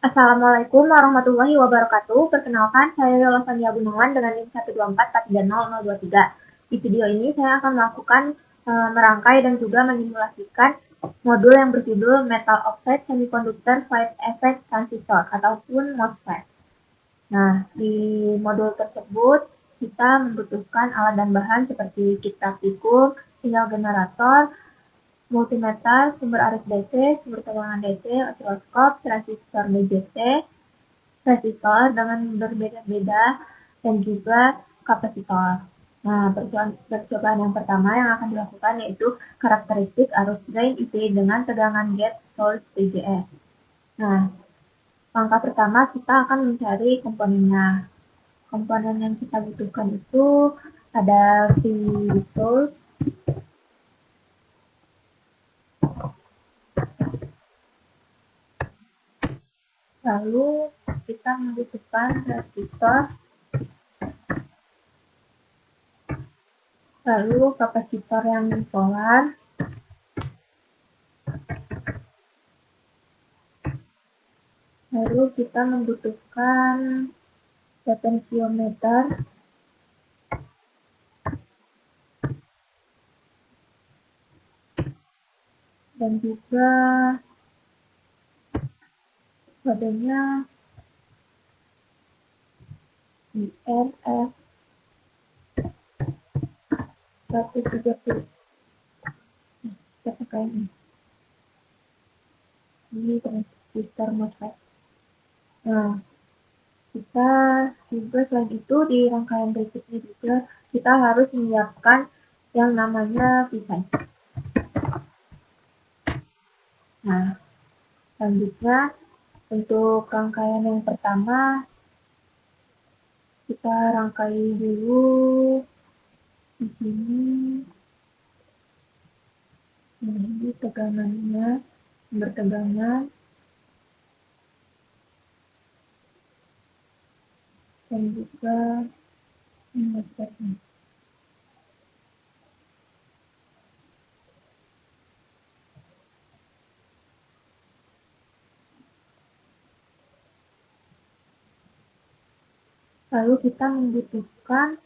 Assalamualaikum warahmatullahi wabarakatuh. Perkenalkan, saya Yolanda Gunawan dengan NIM 124430023. Di video ini saya akan melakukan merangkai dan juga menyimulasikan modul yang berjudul Metal Oxide Semiconductor Phase Effect Transistor ataupun MOSFET. Nah, di modul tersebut kita membutuhkan alat dan bahan seperti kit praktikum, sinyal generator, multimeter, sumber arus DC, sumber tegangan DC, osiloskop, transistor BJT, resistor dengan berbeda-beda, dan juga kapasitor. Nah, percobaan yang pertama yang akan dilakukan yaitu karakteristik arus drain IC dengan tegangan gate source VGS. Nah, langkah pertama kita akan mencari komponennya. Komponen yang kita butuhkan itu ada V source, lalu kita membutuhkan resistor, lalu kapasitor yang polar, lalu kita membutuhkan potensiometer, dan juga kodenya INF 130. Kita pakai ini transistor MOSFET. Nah, kita juga selain itu di rangkaian berikutnya juga kita harus menyiapkan yang namanya pisai. Nah, selanjutnya untuk rangkaian yang pertama kita rangkai dulu di sini. Ini tegangannya, bertegangan, dan juga MOSFET-nya. Lalu kita membutuhkan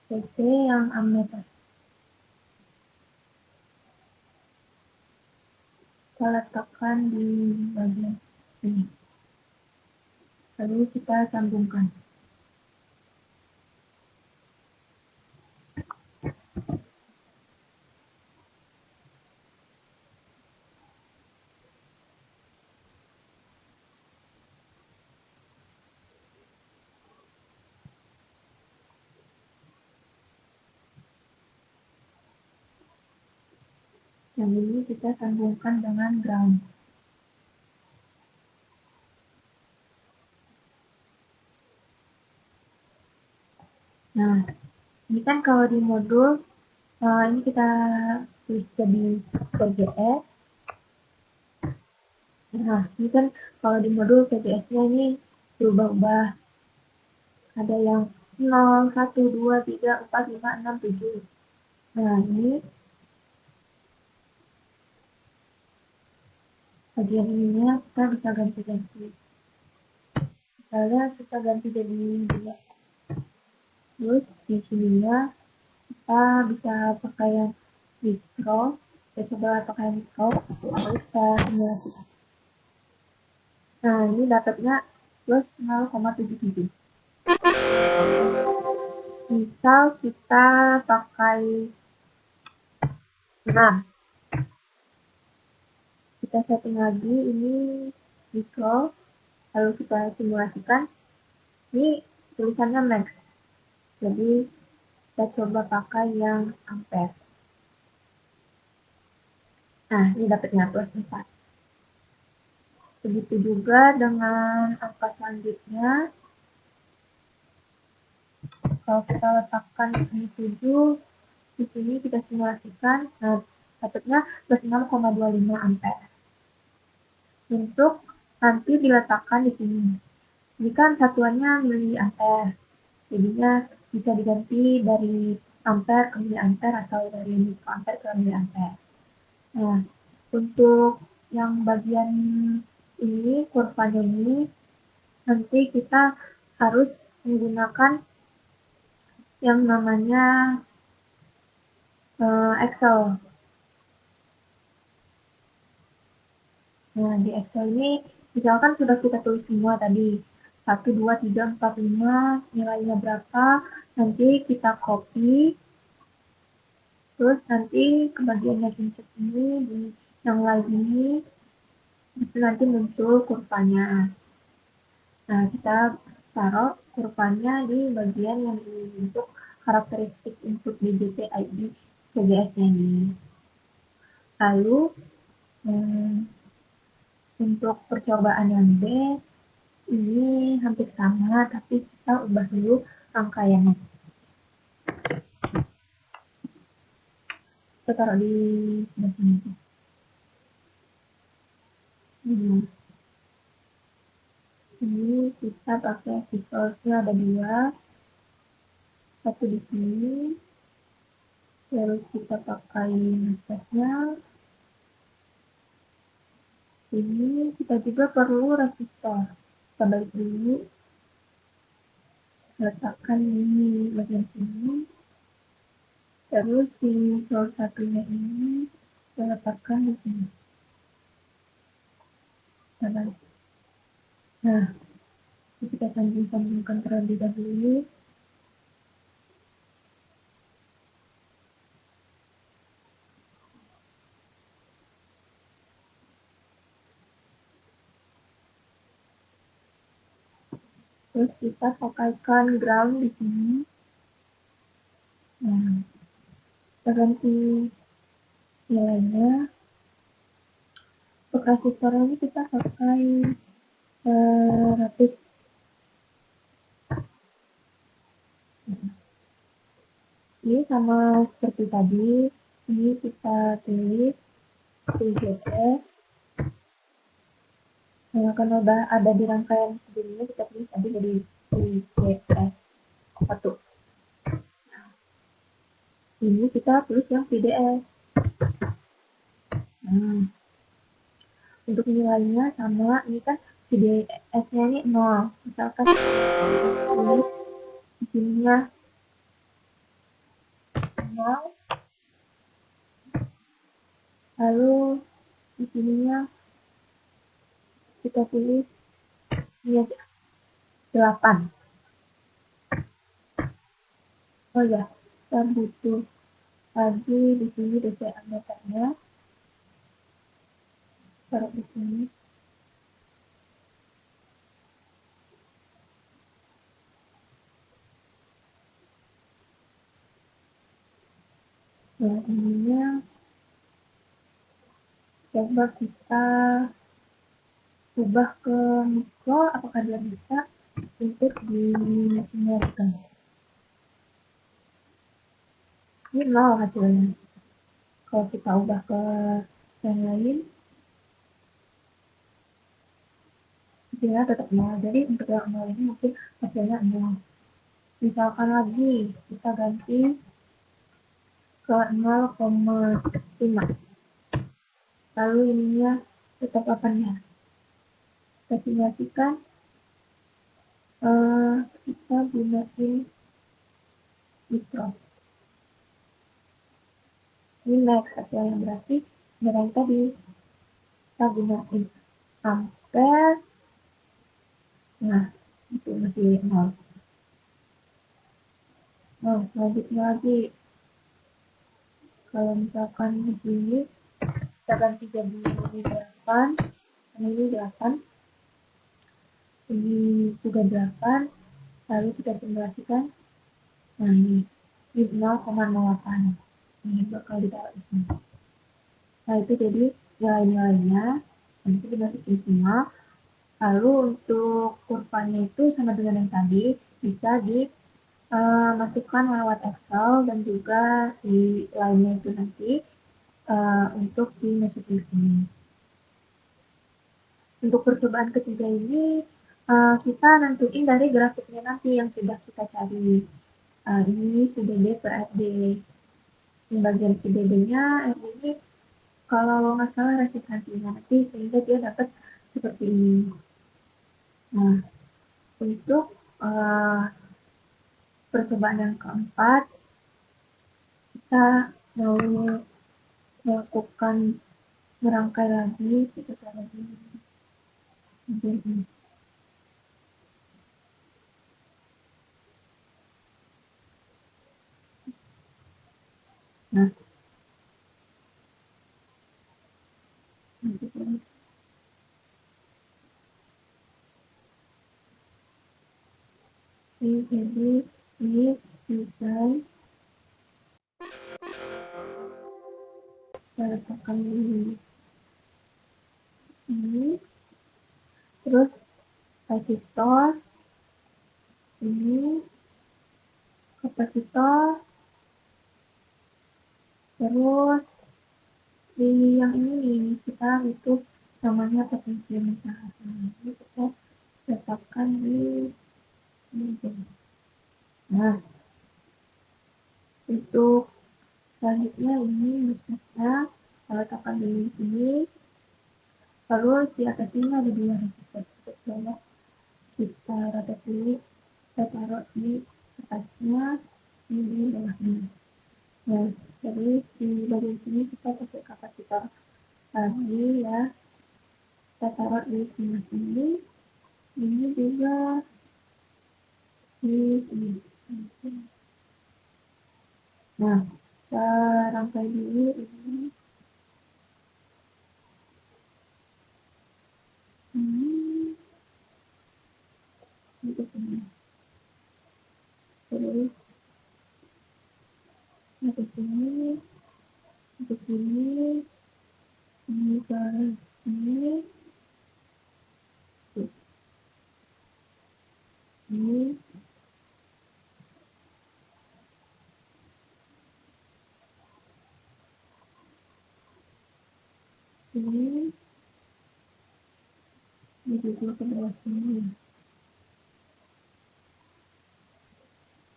PC yang ammeter. Kita letakkan di bagian ini. Lalu kita sambungkan. Yang ini kita sambungkan dengan ground. Nah, ini kan kalau di modul ini kita tulis jadi VGS. Nah, ini kan kalau di modul VGS-nya ini berubah-ubah. Ada yang 0, 1, 2, 3, 4, 5, 6, 7. Nah, ini bagian ininya kita bisa ganti-ganti. Misalnya kita ganti jadi 2. Terus di sininya kita bisa pakai yang mikro. Kita coba pakai yang mikro, lalu kita simulasikan. Nah, ini dapatnya plus 0,77. Misal kita pakai 6. Kita setting lagi ini mikro, lalu kita simulasikan. Ini tulisannya max. Jadi kita coba pakai yang ampere. Nah, ini dapatnya plus 4. Begitu juga dengan angka selanjutnya. Kalau kita letakkan di sini 7, di sini kita simulasikan, nah dapatnya plus 6,25 ampere. Untuk nanti diletakkan di sini. Ini kan satuannya miliampere. Jadinya bisa diganti dari ampere ke miliampere atau dari mikroampere ke miliampere. Nah, untuk yang bagian ini, kurvanya ini, nanti kita harus menggunakan yang namanya Excel. Nah, di Excel ini misalkan sudah kita tulis semua tadi, 1, 2, 3, 4, 5, nilainya berapa, nanti kita copy, terus nanti ke bagian yang insert ini, di yang lain ini, itu nanti muncul kurvanya. Nah, kita taruh kurvanya di bagian yang dibentuk karakteristik input DJT ID CGS-nya ini. Lalu, untuk percobaan yang B, ini hampir sama, tapi kita ubah dulu rangkaiannya. Kita taruh di sebelah sini. Ini kita pakai visualsnya ada 2, satu di sini, terus kita pakai notepad-nya. Ini kita juga perlu resistor. Kita balik dulu, letakkan ini bagian sini, terus di source satunya ini kita letakkan di sini. Nah, kita sambung-sambungkan terlebih dahulu. Terus kita pakaikan ground di sini. Nah, kita ganti nilainya. Untuk resistor ini kita pakai rapid. Ini sama seperti tadi. Ini kita tulis CGS. Nah, karena udah ada di rangkaian sebelumnya, kita tulis tadi jadi CGS 1. Ini kita tulis yang PDS. Nah, untuk nilainya sama, ini kan PDS-nya ini 0. Misalkan tulis di sininya 0, lalu di sininya kita tulis ini 8. Oh ya, kita butuh lagi di sini DCA meternya. Taruh di sini. Nah, ininya coba kita ubah ke mikro, apakah dia bisa untuk disinergikan. Ini 0 hasilnya. Kalau kita ubah ke yang lain, hasilnya tetap 0. Jadi untuk yang 0 ini mungkin hasilnya 0. Misalkan lagi kita ganti ke 0,5. Lalu ininya tetap apanya? Kita simulasikan, kita gunain mikro. Ini max hasilnya, berarti dengan tadi kita gunain ampere. Nah, itu masih 0. Nah, selanjutnya lagi, kalau misalkan di sini kita ganti jadi 8, ini 8, ini juga 8, lalu kita simulasikan. Nah, ini 0,08. Ini bakal ditaruh di sini. Nah, itu jadi nilai-nilainya nanti dimasukin semua. Lalu untuk kurvanya itu sama dengan yang tadi, bisa dimasukkan lewat Excel dan juga di lainnya itu nanti untuk dimasukin sini. Untuk percobaan ketiga ini kita nentuin dari grafiknya nanti yang sudah kita cari. Ini PDB per RD. Di bagian PDB-nya RD ini kalau nggak salah resistensinya nanti sehingga dia dapat seperti ini. Nah, untuk percobaan yang keempat, kita mau melakukan merangkai lagi, kita taruh di ini. Nah, jadi ini desain saya letakkan di ini, terus resistor ini, kapasitor, terus di yang ini kita itu namanya potensiometer. Ini kita letakkan di ini. Nah, untuk selanjutnya ini mismatchnya kita letakkan di sini, lalu di atas ini ada dua resistor. Kita rapat dulu, kita taruh di atasnya, ini di bawahnya. Nah, jadi di bagian sini kita pakai kapasitor lagi ya, kita taruh di sini, ini juga di sini. Nah, kita rangkai dulu ini. Untuk ini. Terus untuk ini, untuk ini ke sini, ini, ini juga ke bawah sini.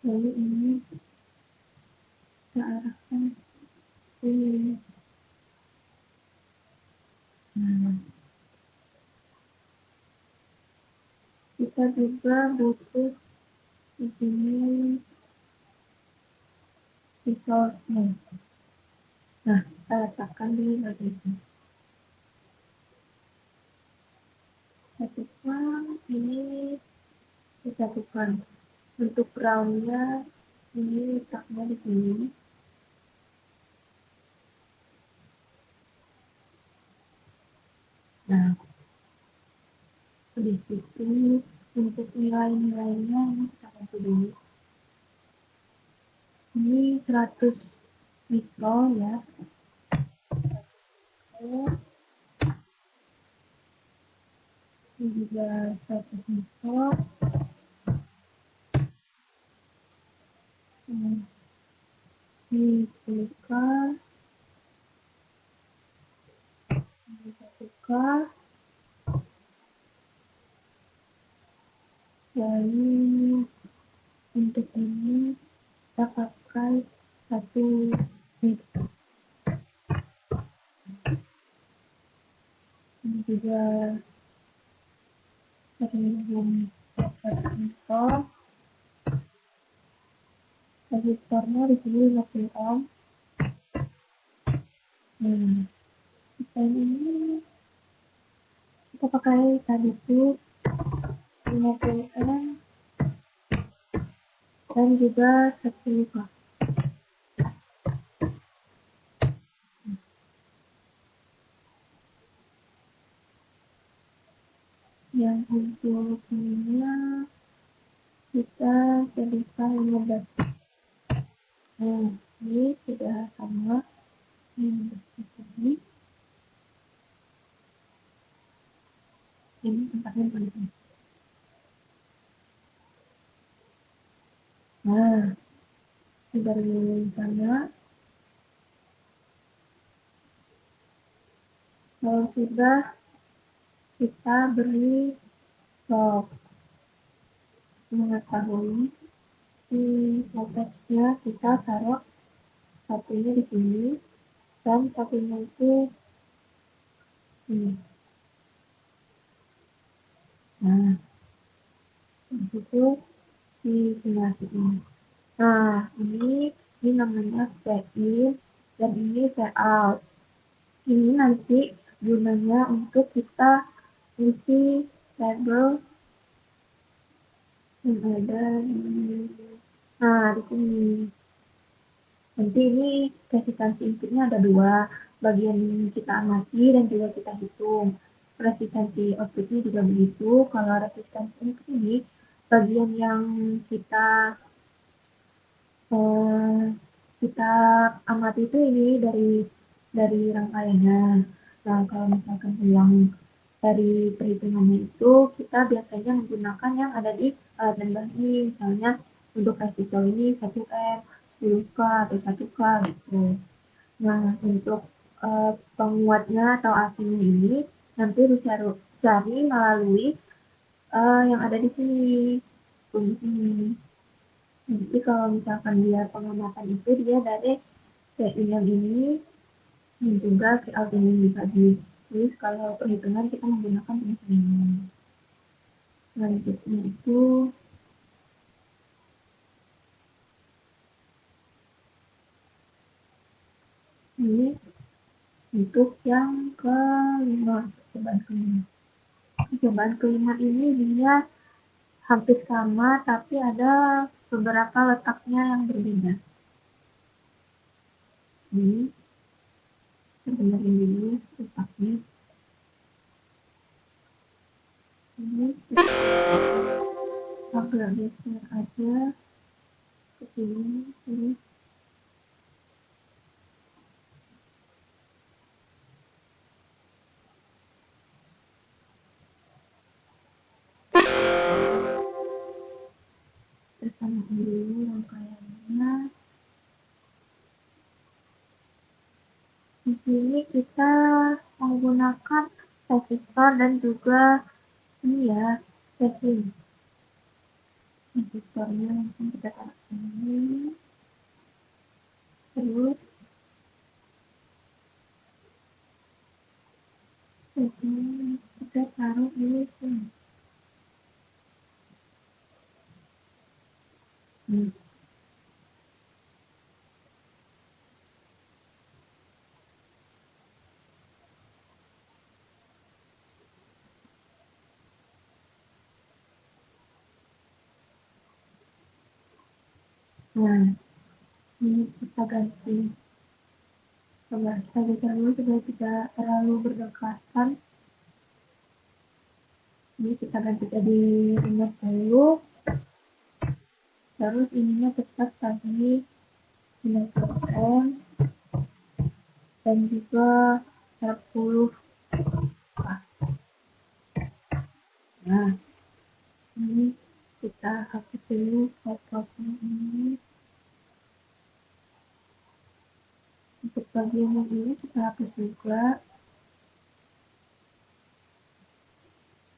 Lalu ini kita arahkan sini. Nah, kita juga butuh di sini resource-nya. Nah, kita letakkan di bagian ini. Satukan ini, disatukan. Untuk ground-nya ini letaknya di sini. Nah, di situ untuk nilai-nilainya ini kita ganti dulu. Ini 100 mikro ya. Ini juga 100 mikro. Disatukan, lalu untuk ini kita pakai 1 mikro. Ini juga 1 mikro. Resistornya di sini 50 ohm. Kita ini kita pakai tadi itu 50 ohm dan juga 10 ohm. Yang untuk ininya kita jadikan 15. Nah, ini sudah sama. Ini tempatnya penting. Nah, dari sana kalau sudah kita beri stop. Mengetahui di voltage-nya kita taruh satunya di sini dan satunya itu Nih. Nah, itu disimulasikan. Nah, ini namanya check in dan ini check out. Ini nanti gunanya untuk kita isi label yang ada di, nah, di sini. Nanti ini resistensi inputnya ada dua, bagian kita amati dan juga kita hitung. Resistensi outputnya juga begitu. Kalau resistensi input ini bagian yang kita eh, kita amati itu ini dari rangkaiannya. Nah, kalau misalkan yang dari perhitungannya itu kita biasanya menggunakan yang ada di alat dan ini, misalnya untuk resistor ini 1M, 10K atau 1K gitu. Nah, untuk penguatnya atau AC-nya ini nanti dicari melalui yang ada di sini, di sini. Jadi kalau misalkan dia pengamatan itu dia dari PI yang ini dan juga PL yang ini tadi. Terus kalau perhitungan kita menggunakan ini. Selanjutnya itu ini untuk yang kelima, percobaan kelima. Percobaan kelima ini dia hampir sama tapi ada beberapa letaknya yang berbeda. Ini sebenarnya dulu letaknya. Ini agak geser aja ke sini, terus bersama dulu rangkaiannya. Di sini kita menggunakan resistor dan juga ini ya, setting. Resistornya langsung kita taruh sini. Terus setting kita taruh di sini. Nah, ini kita ganti. Coba kita geser dulu supaya tidak terlalu berdekatan. Ini kita ganti jadi remote dulu. Terus ininya tetap tadi 90M dan juga 40. Nah, ini kita hapus dulu fotonya ini. Untuk bagian yang ini kita hapus juga.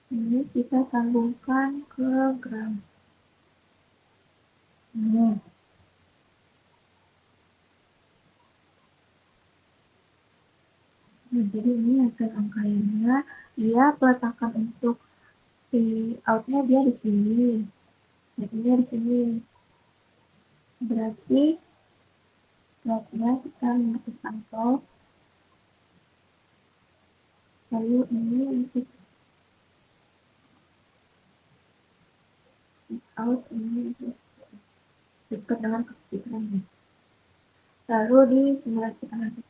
Ini kita sambungkan ke ground. Nah, jadi ini hasil rangkaiannya. Dia peletakan untuk si outnya dia di sini. Jadinya di sini. Berarti slotnya kita mengaktifkan top. Lalu ini untuk out ini untuk dekat dengan kepikiran. Lalu disimulasikan lagi.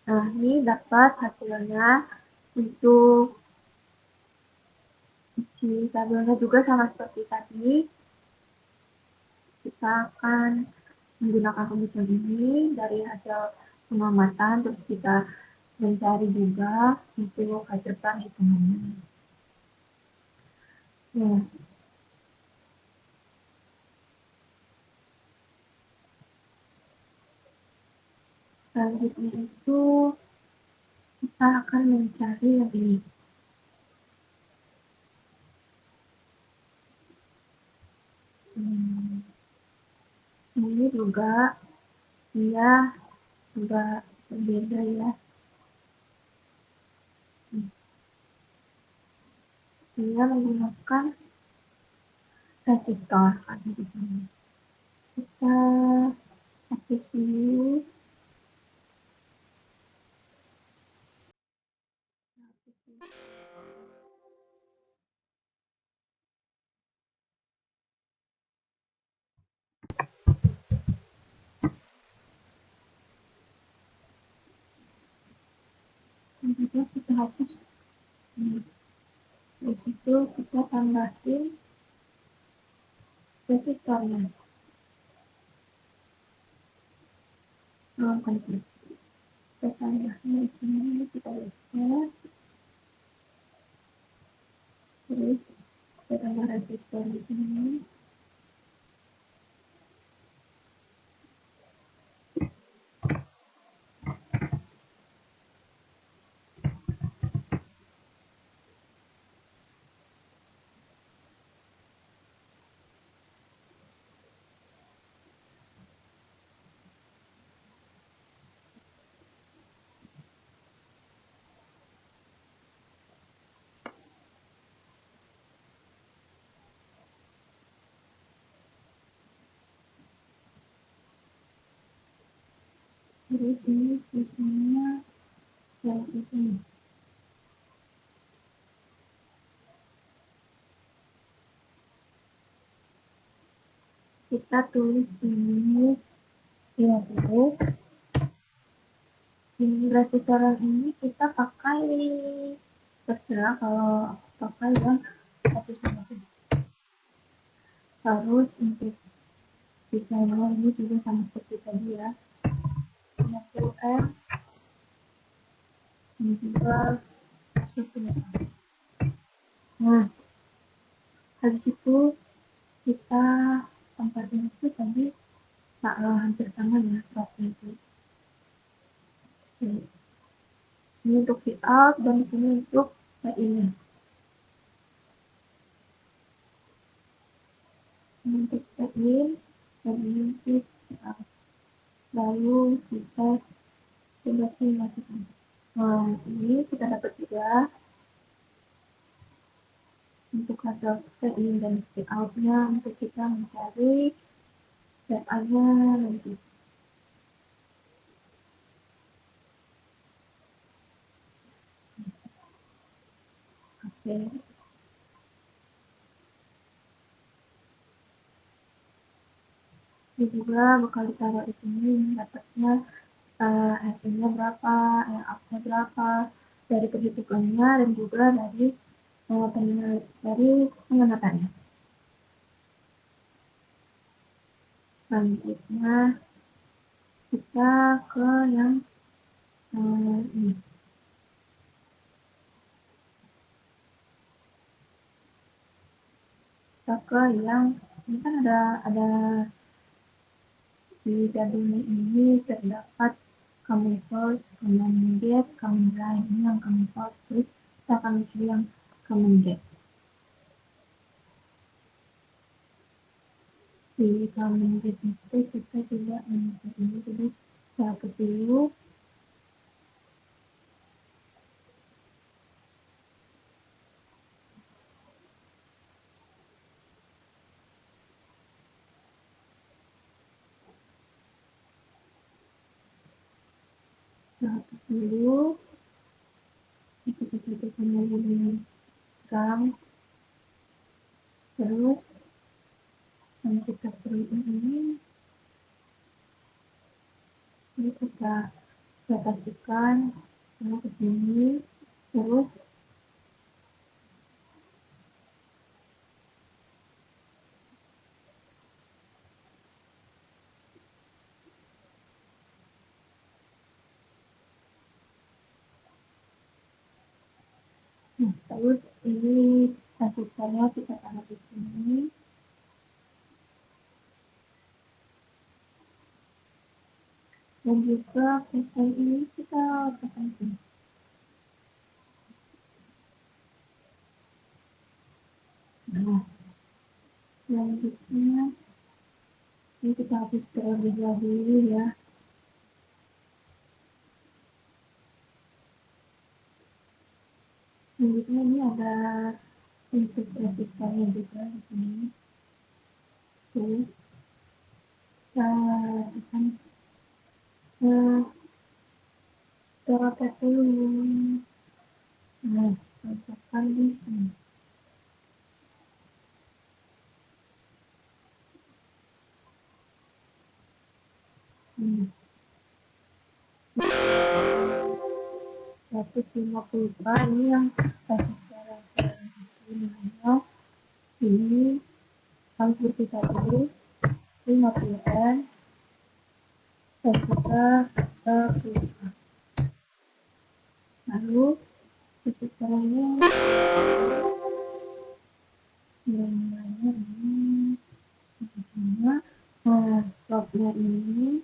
Nah, ini dapat hasilnya untuk isi tabelnya juga sama seperti tadi. Kita akan menggunakan pemisahan ini dari hasil pengamatan, terus kita mencari juga untuk hasil perhitungannya. Nah, selanjutnya itu kita akan mencari yang ini. Ini juga dia juga berbeda ya. Dia menggunakan resistor ada di sini. Kita aktif dulu. Kemudian kita hapus. Di situ kita tambahin resistornya. Konflik. Kita tambahin di sini, kita lihat. Terus kita tambah resistor di sini. Terus ini fungsinya yang ini. Kita tulis ini ya dulu. Di resistor ini kita pakai terserah, kalau pakai yang 150. Harus untuk desainnya ini juga sama seperti tadi ya, 50 M ini juga 1. Nah, habis itu kita tempatin itu tadi hampir sama ya itu. Ini untuk fit out dan di sini untuk ini. Untuk in dan ini fit out. Lalu kita coba simulasikan. Nah, ini kita dapat juga untuk hasil in dan fit out-nya untuk kita mencari data-nya nanti. Oke. Ini juga bakal ditaruh di sini dapatnya hasilnya berapa, out-nya berapa, dari perhitungannya dan juga dari pengamatannya. Selanjutnya kita ke yang ini. Kita ke yang ini kan ada di jadulnya ini terdapat common source, common get, common line. Ini yang common source, terus kita akan pilih yang common get. Di common get itu kita tidak menyebut ini, jadi saya dulu. Dulu kita tutup dengan gang, terus yang kita perlu ini kita pastikan ke sini, terus terus ini resistornya kita taruh di sini, dan juga pasang ini kita pasang sini. Nah, selanjutnya ini kita hapus terlebih dahulu ya. Selanjutnya ini ada untuk resistannya juga di sini tuh akan terapet dulu. Nah, cocokkan di sini. Hmm. 150 ini yang secara namanya ini harus berpisah dulu 50 n dan juga berpisah. Lalu titik terangnya namanya ini sama. Nah, slotnya ini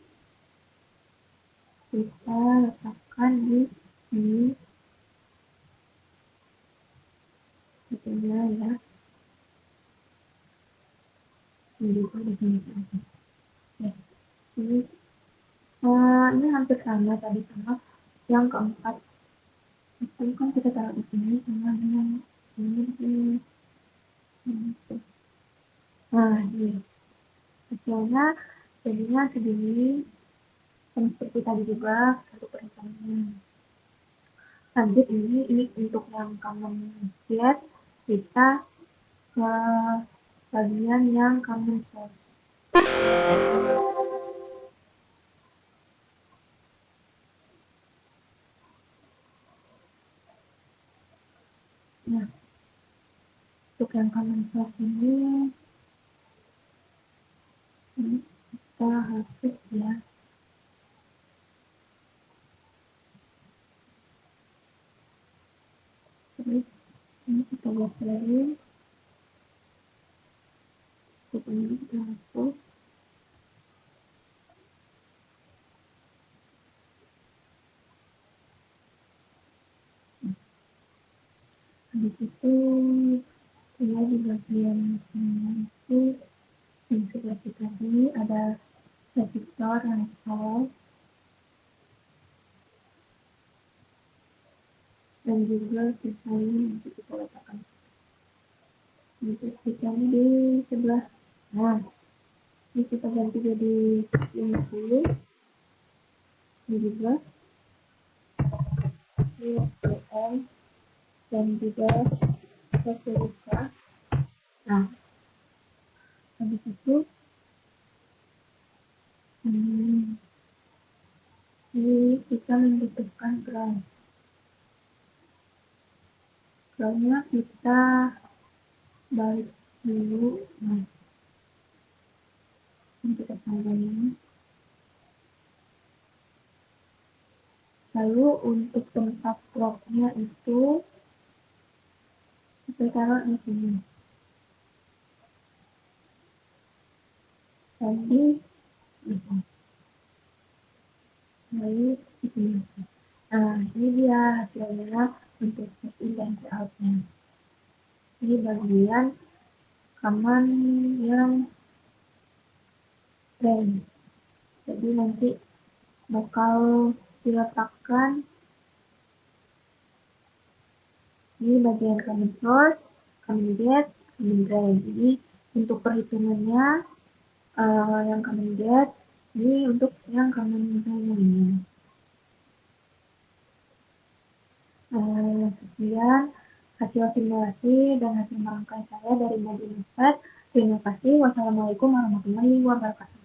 kita letakkan di sini sebetulnya ya, jadi di sini aja. Ya, ini hampir sama tadi sama yang keempat. Itu kan kita taruh di sini sama dengan ini di sini. Nah, ini hasilnya jadinya segini. Seperti tadi juga untuk perhitungannya. Lanjut ini untuk yang common get kita ke bagian yang common source. Nah, untuk yang common source ini kita hapus ya. Terus ini kita buat lagi. Ini kita hapus. Habis itu dia di bagian sini itu yang seperti tadi ada resistor yang sol dan juga sisanya nanti kita letakkan untuk sisanya di sebelah. Nah, ini kita ganti jadi 50 ini juga 50 dan juga kita buka. Nah, habis itu ini kita membutuhkan ground. Groundnya kita balik dulu. Nah, ini kita tambahkan. Lalu untuk tempat plugnya itu kita taruh di sini. Tadi lalu di sini. Nah, ini dia hasilnya untuk in dan outnya. Ini bagian common yang drain. Jadi nanti bakal diletakkan di bagian common source, common get, common drain. Jadi untuk perhitungannya yang common get, ini untuk yang common drain. Sekian hasil simulasi dan hasil merangkai saya dari modul MOSFET. Terima kasih. Wassalamualaikum warahmatullahi wabarakatuh.